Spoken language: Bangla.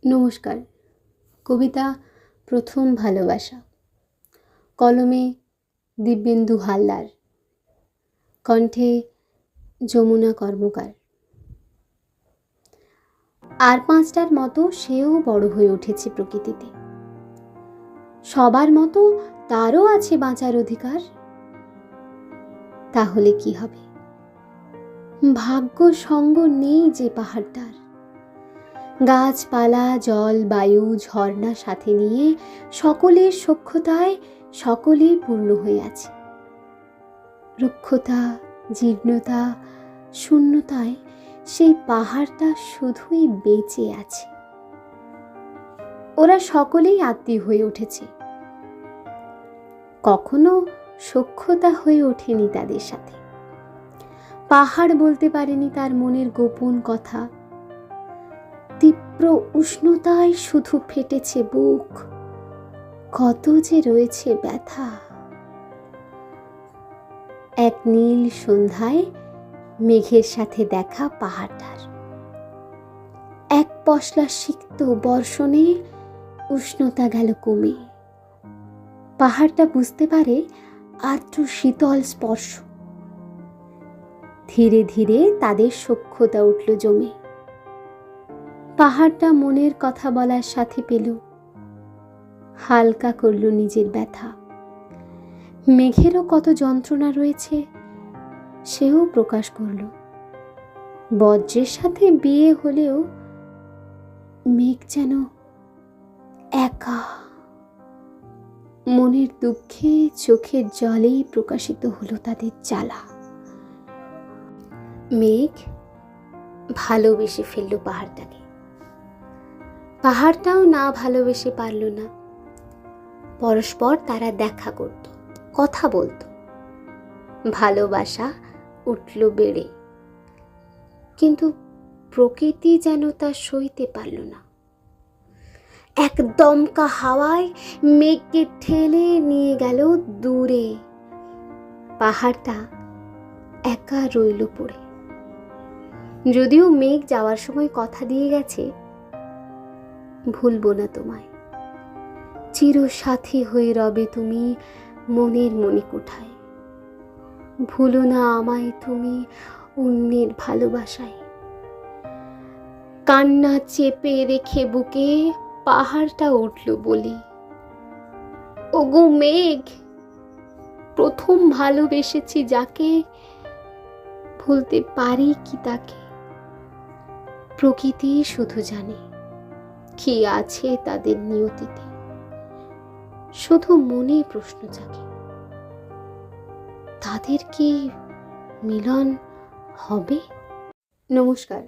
নমস্কার। কবিতা প্রথম ভালোবাসা, কলমে দিব্যেন্দু হালদার, কণ্ঠে যমুনা কর্মকার। আর পাঁচটার মতো সেও বড় হয়ে উঠেছে প্রকৃতিতে। সবার মতো তারও আছে বাঁচার অধিকার। তাহলে কি হবে? ভাগ্য সঙ্গ নেই যে পাহাড়টার। গাছপালা, জল, বায়ু, ঝর্ণা সাথে নিয়ে সকলের সখ্যতায় সকলেই পূর্ণ হয়ে আছে। রুক্ষতা, জীর্ণতা, শূন্যতায় সেই পাহাড়টা শুধুই বেঁচে আছে। ওরা সকলেই আত্মীয় হয়ে উঠেছে, কখনো সখ্যতা হয়ে ওঠেনি তাদের সাথে। পাহাড় বলতে পারেনি তার মনের গোপন কথা। তীব্র উষ্ণতায় শুধু ফেটেছে বুক, কত যে রয়েছে ব্যথা। এক নীল সন্ধ্যায় মেঘের সাথে দেখা পাহাড়টার, এক পশলা সিক্ত বর্ষণে উষ্ণতা গেল কমে। পাহাড়টা বুঝতে পারে আর্দ্র শীতল স্পর্শ। ধীরে ধীরে তাদের সখ্যতা উঠল জমে। পাহাড়টা মনের কথা বলার সাথে পেল, হালকা করল নিজের ব্যথা। মেঘেরও কত যন্ত্রণা রয়েছে সেও প্রকাশ করল। বজ্রের সাথে বিয়ে হলেও মেঘ যেন একা। মনের দুঃখে চোখের জলেই প্রকাশিত হলো তাদের জ্বালা। মেঘ ভালোবেসে ফেলল পাহাড়টাকে। পাহাড়টাও না ভালোবেসে পারল না। পরস্পর তারা দেখা করত, কথা বলতো। ভালোবাসা উঠল বেড়ে, কিন্তু প্রকৃতি যেন তা সইতে পারল না। এক দমকা হাওয়ায় মেঘকে ঠেলে নিয়ে গেল দূরে। পাহাড়টা একা রইল পড়ে। যদিও মেঘ যাওয়ার সময় কথা দিয়ে গেছে, ভুলবো না তোমায়, চিরসাথী হয়ে রবে তুমি মনের মণিকোঠায়। ভুলো না আমায় তুমি অন্যের ভালোবাসায়। কান্না চেপে রেখে বুকে পাহাড়টা উঠল বলি, ওগো মেঘ, প্রথম ভালোবেসেছি যাকে, ভুলতে পারি কি তাকে? প্রকৃতি শুধু জানে কি আছে তাদের নিয়তিতে। শুধু মনে প্রশ্ন জাগে, তাদের কি মিলন হবে? নমস্কার।